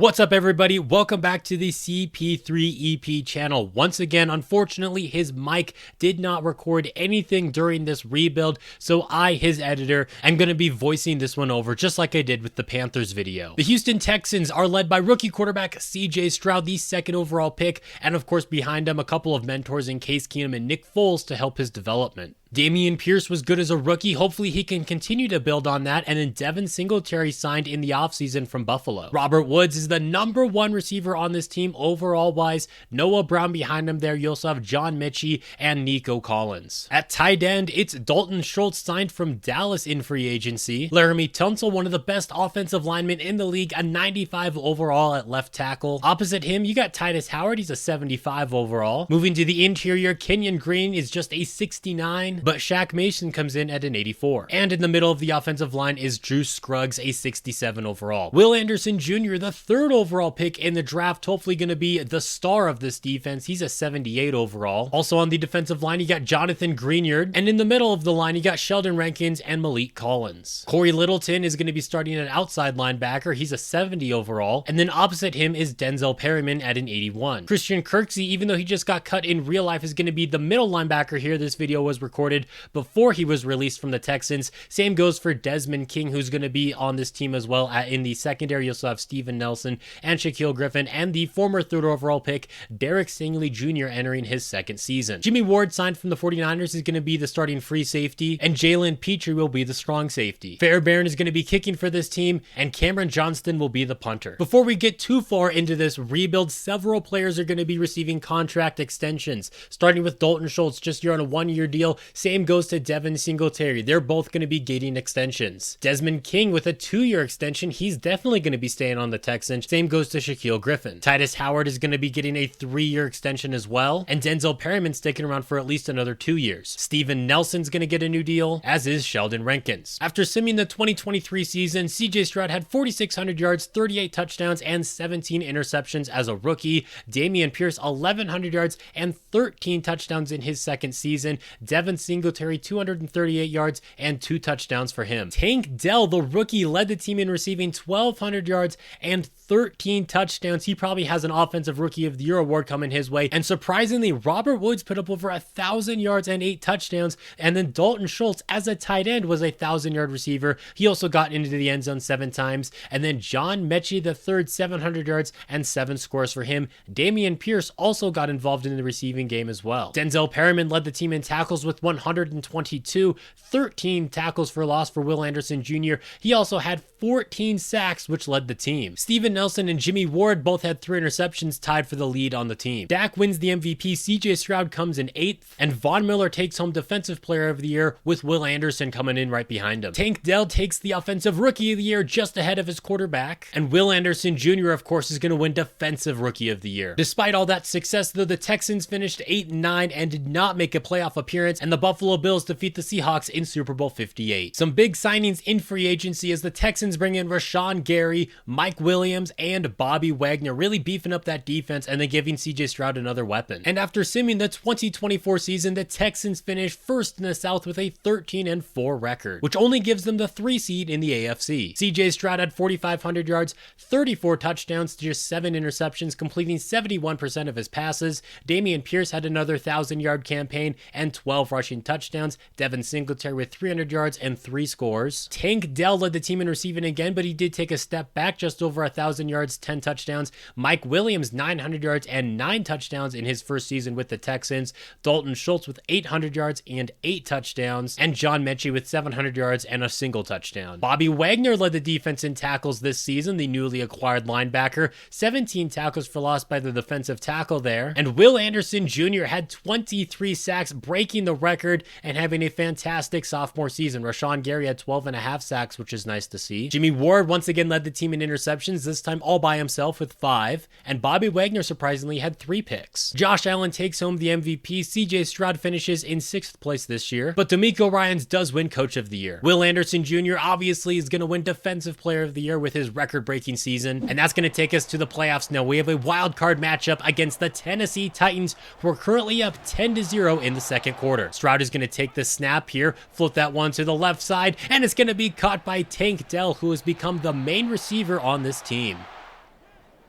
What's up, everybody? Welcome back to the CP3 EP channel. Once again, unfortunately, his mic did not record anything during this rebuild, so I, his editor, am going to be voicing this one over just like I did with the Panthers video. The Houston Texans are led by rookie quarterback CJ Stroud, the second overall pick, and of course behind him a couple of mentors in Case Keenum and Nick Foles to help his development. Dameon Pierce was good as a rookie. Hopefully he can continue to build on that. And then Devin Singletary signed in the offseason from Buffalo. Robert Woods is the #1 receiver on this team overall wise. Noah Brown behind him there. You also have John Mechie and Nico Collins. At tight end, it's Dalton Schultz signed from Dallas in free agency. Laramie Tunsil, one of the best offensive linemen in the league, a 95 overall at left tackle. Opposite him, you got Titus Howard. He's a 75 overall. Moving to the interior, Kenyon Green is just a 69. But Shaq Mason comes in at an 84. And in the middle of the offensive line is Drew Scruggs, a 67 overall. Will Anderson Jr., the 3rd overall pick in the draft, hopefully going to be the star of this defense. He's a 78 overall. Also on the defensive line, you got Jonathan Greenyard. And in the middle of the line, you got Sheldon Rankins and Malik Collins. Corey Littleton is going to be starting at outside linebacker. He's a 70 overall. And then opposite him is Denzel Perryman at an 81. Christian Kirksey, even though he just got cut in real life, is going to be the middle linebacker here. This video was recorded before he was released from the Texans. Same goes for Desmond King, who's going to be on this team as well. In the secondary, you also have Steven Nelson and Shaquille Griffin, and the former 3rd overall pick, Derek Stingley Jr., entering his 2nd season. Jimmy Ward, signed from the 49ers, is going to be the starting free safety, and Jalen Petrie will be the strong safety. Fairbairn is going to be kicking for this team, and Cameron Johnston will be the punter. Before we get too far into this rebuild, several players are going to be receiving contract extensions, starting with Dalton Schultz, just here on a 1-year deal. Same goes to Devin Singletary. They're both going to be getting extensions. Desmond King with a 2-year extension. He's definitely going to be staying on the Texans. Same goes to Shaquille Griffin. Titus Howard is going to be getting a 3-year extension as well. And Denzel Perryman sticking around for at least another 2 years. Steven Nelson's going to get a new deal, as is Sheldon Rankins. After simming the 2023 season, CJ Stroud had 4,600 yards, 38 touchdowns, and 17 interceptions as a rookie. Dameon Pierce, 1,100 yards and 13 touchdowns in his 2nd season. Devin Singletary, 238 yards and 2 touchdowns for him. Tank Dell, the rookie, led the team in receiving 1,200 yards and 13 touchdowns. He probably has an Offensive Rookie of the Year award coming his way. And surprisingly, Robert Woods put up over 1,000 yards and 8 touchdowns. And then Dalton Schultz, as a tight end, was a 1,000-yard receiver. He also got into the end zone 7 times. And then John Mechie III, 700 yards and 7 scores for him. Dameon Pierce also got involved in the receiving game as well. Denzel Perryman led the team in tackles with 122, 13 tackles for loss for Will Anderson Jr. He also had 14 sacks, which led the team. Steven Nelson and Jimmy Ward both had 3 interceptions, tied for the lead on the team. Dak wins the MVP, CJ Stroud comes in 8th, and Von Miller takes home Defensive Player of the Year, with Will Anderson coming in right behind him. Tank Dell takes the Offensive Rookie of the Year, just ahead of his quarterback, and Will Anderson Jr., of course, is going to win Defensive Rookie of the Year. Despite all that success, though, the Texans finished 8-9 and did not make a playoff appearance, and the Buffalo Bills defeat the Seahawks in Super Bowl 58. Some big signings in free agency as the Texans bring in Rashawn Gary, Mike Williams, and Bobby Wagner, really beefing up that defense and then giving CJ Stroud another weapon. And after simming the 2024 season, the Texans finished 1st in the South with a 13-4 record, which only gives them the 3 seed in the AFC. CJ Stroud had 4,500 yards, 34 touchdowns to just 7 interceptions, completing 71% of his passes. Dameon Pierce had another 1,000-yard campaign and 12 rushing touchdowns. Devin Singletary with 300 yards and 3 scores. Tank Dell led the team in receiving again, but he did take a step back, just over 1,000 yards, 10 touchdowns. Mike Williams, 900 yards and 9 touchdowns in his 1st season with the Texans. Dalton Schultz with 800 yards and 8 touchdowns. And John Mechie with 700 yards and a single touchdown. Bobby Wagner led the defense in tackles this season, the newly acquired linebacker. 17 tackles for loss by the defensive tackle there. And Will Anderson Jr. had 23 sacks, breaking the record and having a fantastic sophomore season. Rashawn Gary had 12.5 sacks, which is nice to see. Jimmy Ward once again led the team in interceptions, this time all by himself with 5. And Bobby Wagner surprisingly had 3 picks. Josh Allen takes home the MVP. CJ Stroud finishes in 6th place this year, but DeMeco Ryans does win Coach of the Year. Will Anderson Jr. obviously is going to win Defensive Player of the Year with his record-breaking season, and that's going to take us to the playoffs now. We have a wild card matchup against the Tennessee Titans, who are currently up 10-0 in the 2nd quarter. Stroud is going to take the snap here, float that one to the left side, and it's going to be caught by Tank Dell, who has become the main receiver on this team.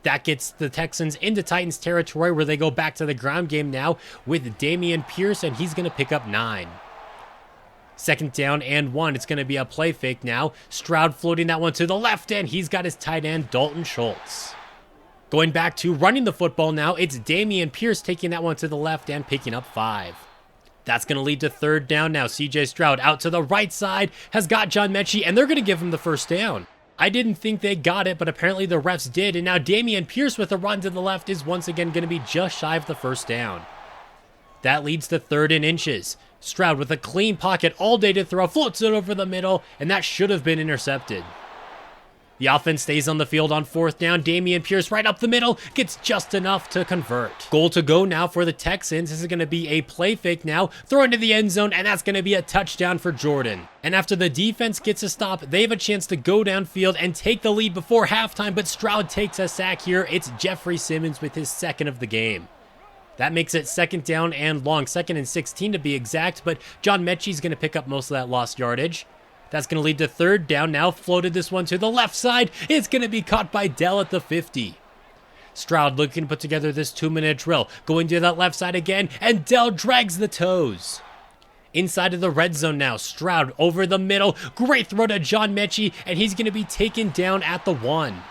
That gets the Texans into Titans territory where they go back to the ground game now with Dameon Pierce, and he's going to pick up 9. Second down and 1. It's going to be a play fake now. Stroud floating that one to the left, and he's got his tight end, Dalton Schultz. Going back to running the football now, it's Dameon Pierce taking that one to the left and picking up 5. That's going to lead to third down now. CJ Stroud out to the right side, has got John Mechie, and they're going to give him the first down. I didn't think they got it, but apparently the refs did, and now Dameon Pierce with a run to the left is once again going to be just shy of the first down. That leads to 3rd and inches. Stroud with a clean pocket all day to throw, floats it over the middle, and that should have been intercepted. The offense stays on the field on 4th down. Dameon Pierce right up the middle, gets just enough to convert. Goal to go now for the Texans. This is going to be a play fake now, throw into the end zone, and that's going to be a touchdown for Jordan. And after the defense gets a stop, they have a chance to go downfield and take the lead before halftime, but Stroud takes a sack here. It's Jeffrey Simmons with his 2nd of the game. That makes it 2nd down and long, 2nd and 16 to be exact, but John Mechie's going to pick up most of that lost yardage. That's going to lead to 3rd down now, floated this one to the left side. It's going to be caught by Dell at the 50. Stroud looking to put together this 2-minute drill, going to that left side again, and Dell drags the toes. Inside of the red zone now, Stroud over the middle, great throw to John Mechie, and he's going to be taken down at the 1.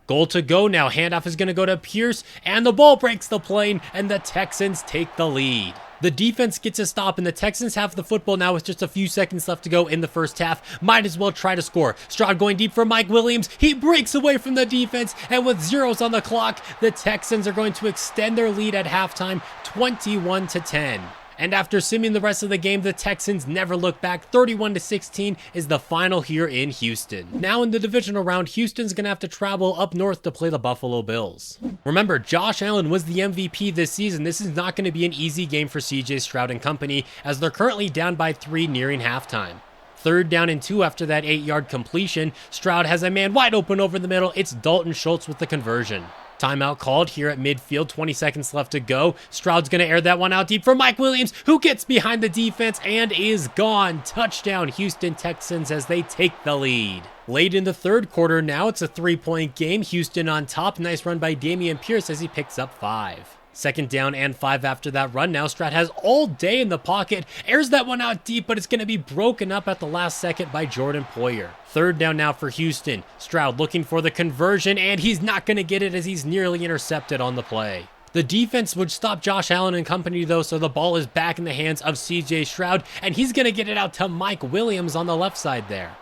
Goal to go now, handoff is going to go to Pierce, and the ball breaks the plane, and the Texans take the lead. The defense gets a stop, and the Texans have the football now with just a few seconds left to go in the first half. Might as well try to score. Stroud going deep for Mike Williams. He breaks away from the defense, and with zeros on the clock, the Texans are going to extend their lead at halftime, 21-10. And after simming the rest of the game, the Texans never look back. 31-16 is the final here in Houston. Now in the divisional round, Houston's going to have to travel up north to play the Buffalo Bills. Remember, Josh Allen was the MVP this season. This is not going to be an easy game for CJ Stroud and company, as they're currently down by 3 nearing halftime. 3rd down and 2 after that 8-yard completion. Stroud has a man wide open over the middle. It's Dalton Schultz with the conversion. Timeout called here at midfield, 20 seconds left to go. Stroud's going to air that one out deep for Mike Williams, who gets behind the defense and is gone. Touchdown, Houston Texans, as they take the lead. Late in the 3rd quarter now, it's a 3-point game. Houston on top. Nice run by Dameon Pierce as he picks up 5. 2nd down and 5 after that run. Now Stroud has all day in the pocket, airs that one out deep, but it's going to be broken up at the last second by Jordan Poyer. 3rd down now for Houston. Stroud looking for the conversion, and he's not going to get it as he's nearly intercepted on the play. The defense would stop Josh Allen and company though, so the ball is back in the hands of CJ Stroud, and he's going to get it out to Mike Williams on the left side there.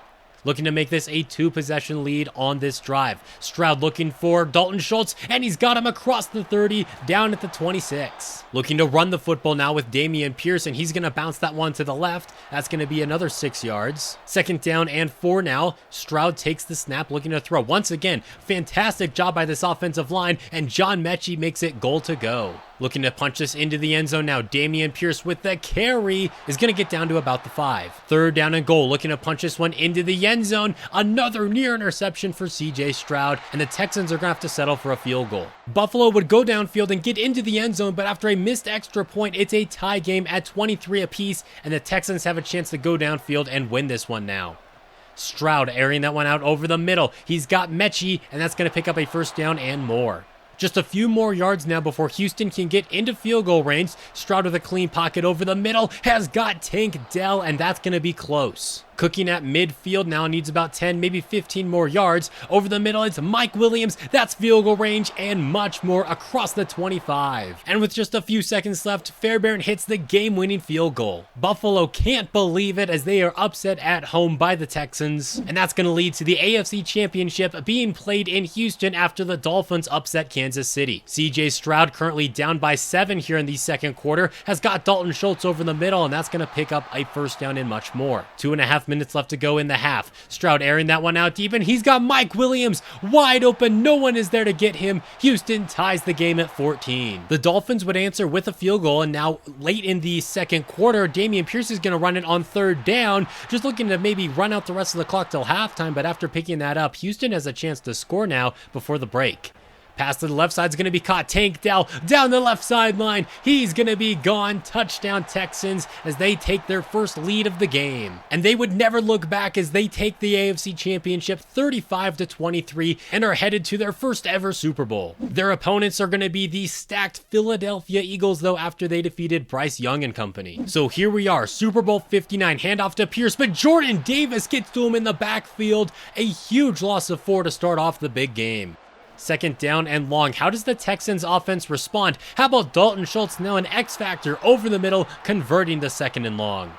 Looking to make this a 2-possession lead on this drive. Stroud looking for Dalton Schultz, and he's got him across the 30, down at the 26. Looking to run the football now with Dameon Pierce, and he's going to bounce that one to the left. That's going to be another 6 yards. 2nd down and 4 now. Stroud takes the snap, looking to throw. Once again, fantastic job by this offensive line, and John Mechie makes it goal to go. Looking to punch this into the end zone now. Dameon Pierce with the carry is going to get down to about the 5. 3rd down and goal. Looking to punch this one into the end zone. Another near interception for CJ Stroud, and the Texans are going to have to settle for a field goal. Buffalo would go downfield and get into the end zone, but after a missed extra point, it's a tie game at 23 apiece, and the Texans have a chance to go downfield and win this one now. Stroud airing that one out over the middle. He's got Mechie, and that's going to pick up a 1st down and more. Just a few more yards now before Houston can get into field goal range. Stroud with a clean pocket over the middle has got Tank Dell, and that's going to be close. Cooking at midfield now, needs about 10, maybe 15 more yards. Over the middle, it's Mike Williams. That's field goal range and much more across the 25. And with just a few seconds left, Fairbairn hits the game-winning field goal. Buffalo can't believe it as they are upset at home by the Texans. And that's going to lead to the AFC Championship being played in Houston after the Dolphins upset Kansas City. CJ Stroud, currently down by 7 here in the 2nd quarter, has got Dalton Schultz over the middle, and that's going to pick up a 1st down and much more. 2.5 minutes left to go in the half. Stroud airing that one out deep, and he's got Mike Williams wide open. No one is there to get him. Houston ties the game at 14. The Dolphins would answer with a field goal, and now late in the 2nd quarter, Dameon Pierce is going to run it on 3rd down, just looking to maybe run out the rest of the clock till halftime, but after picking that up, Houston has a chance to score now before the break. Pass to the left side is going to be caught. Tank Dell down the left sideline. He's going to be gone. Touchdown Texans as they take their first lead of the game. And they would never look back as they take the AFC Championship 35-23 and are headed to their first ever Super Bowl. Their opponents are going to be the stacked Philadelphia Eagles though after they defeated Bryce Young and company. So here we are, Super Bowl 59, handoff to Pierce, but Jordan Davis gets to him in the backfield. A huge loss of 4 to start off the big game. Second down and long. How does the Texans offense respond? How about Dalton Schultz, now an X factor over the middle, converting to 2nd and long.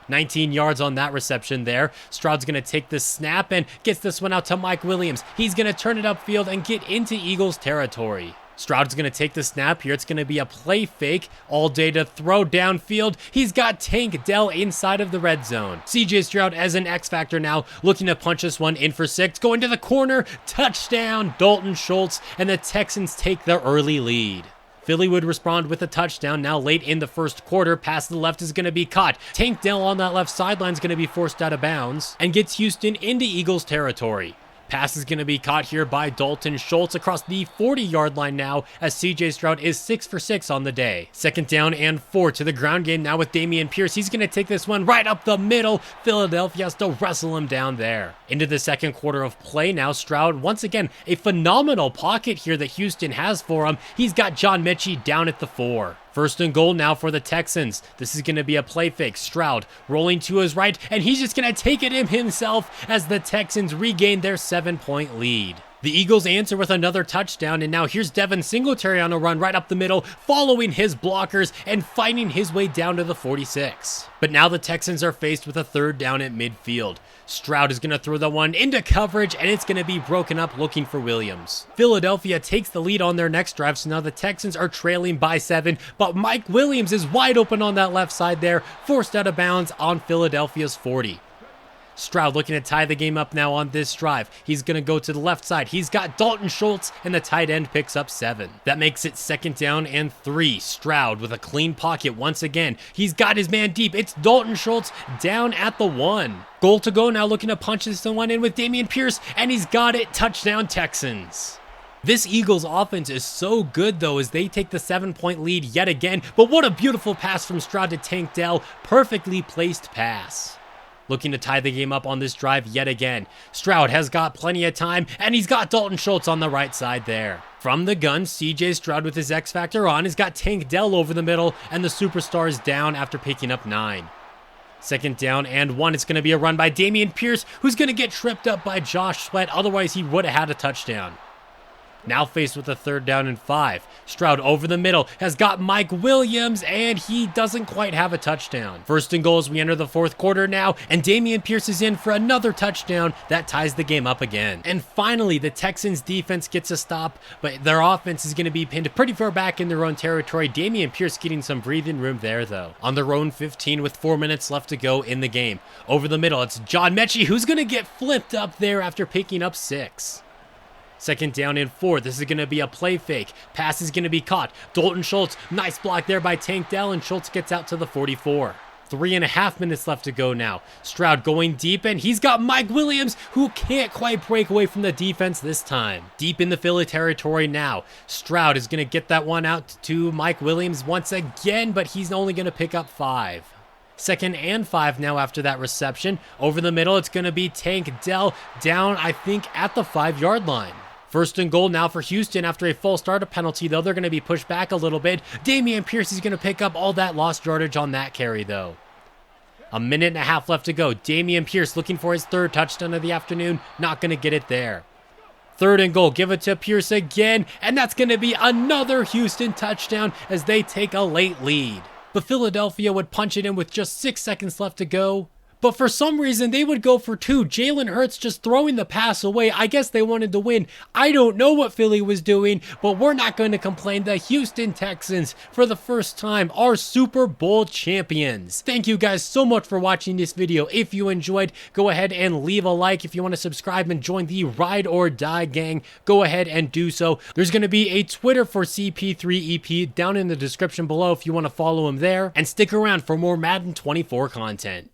19 yards on that reception there. Stroud's going to take the snap and gets this one out to Mike Williams. He's going to turn it upfield and get into Eagles territory. Stroud's going to take the snap here. It's going to be a play fake all day to throw downfield. He's got Tank Dell inside of the red zone. CJ Stroud as an X factor now, looking to punch this one in for 6. Going to the corner. Touchdown, Dalton Schultz, and the Texans take the early lead. Philly would respond with a touchdown now late in the first quarter. Pass to the left is going to be caught. Tank Dell on that left sideline is going to be forced out of bounds and gets Houston into Eagles territory. Pass is going to be caught here by Dalton Schultz across the 40-yard line now as CJ Stroud is 6 for 6 on the day. Second down and 4 to the ground game now with Dameon Pierce. He's going to take this one right up the middle. Philadelphia has to wrestle him down there. Into the second quarter of play now. Stroud, once again, a phenomenal pocket here that Houston has for him. He's got John Mechie down at the 4. First and goal now for the Texans. This is going to be a play fake. Stroud rolling to his right, and he's just going to take it in himself as the Texans regain their 7-point lead. The Eagles answer with another touchdown, and now here's Devin Singletary on a run right up the middle, following his blockers and fighting his way down to the 46. But now the Texans are faced with a 3rd down at midfield. Stroud is going to throw the one into coverage, and it's going to be broken up looking for Williams. Philadelphia takes the lead on their next drive, so now the Texans are trailing by 7, but Mike Williams is wide open on that left side there, forced out of bounds on Philadelphia's 40. Stroud looking to tie the game up now on this drive. He's going to go to the left side. He's got Dalton Schultz, and the tight end picks up 7. That makes it 2nd down and 3. Stroud with a clean pocket once again. He's got his man deep. It's Dalton Schultz down at the 1. Goal to go now, looking to punch this one in with Dameon Pierce, and he's got it. Touchdown Texans. This Eagles offense is so good though as they take the 7-point lead yet again, but what a beautiful pass from Stroud to Tank Dell. Perfectly placed pass. Looking to tie the game up on this drive yet again. Stroud has got plenty of time, and he's got Dalton Schultz on the right side there. From the gun, CJ Stroud with his X Factor on has got Tank Dell over the middle, and the superstar is down after picking up 9. Second down and 1. It's going to be a run by Dameon Pierce, who's going to get tripped up by Josh Sweat. Otherwise, he would have had a touchdown. Now faced with a 3rd down and 5. Stroud over the middle has got Mike Williams, and he doesn't quite have a touchdown. First and goal as we enter the 4th quarter now, and Dameon Pierce is in for another touchdown that ties the game up again. And finally, the Texans defense gets a stop, but their offense is going to be pinned pretty far back in their own territory. Dameon Pierce getting some breathing room there though. On their own 15 with 4 minutes left to go in the game. Over the middle, it's John Mechie who's going to get flipped up there after picking up 6. Second down and 4. This is going to be a play fake. Pass is going to be caught. Dalton Schultz, nice block there by Tank Dell, and Schultz gets out to the 44. 3.5 minutes left to go now. Stroud going deep, and he's got Mike Williams, who can't quite break away from the defense this time. Deep in the Philly territory now. Stroud is going to get that one out to Mike Williams once again, but he's only going to pick up 5. 2nd and 5 now after that reception. Over the middle, it's going to be Tank Dell down, I think, at the 5-yard line. First and goal now for Houston after a false start penalty, though. They're going to be pushed back a little bit. Dameon Pierce is going to pick up all that lost yardage on that carry, though. 1.5 minutes left to go. Dameon Pierce looking for his 3rd touchdown of the afternoon. Not going to get it there. 3rd and goal. Give it to Pierce again. And that's going to be another Houston touchdown as they take a late lead. But Philadelphia would punch it in with just 6 seconds left to go. But for some reason, they would go for 2. Jalen Hurts just throwing the pass away. I guess they wanted to win. I don't know what Philly was doing, but we're not going to complain. The Houston Texans, for the first time, are Super Bowl champions. Thank you guys so much for watching this video. If you enjoyed, go ahead and leave a like. If you want to subscribe and join the Ride or Die gang, go ahead and do so. There's going to be a Twitter for CP3EP down in the description below if you want to follow him there. And stick around for more Madden 24 content.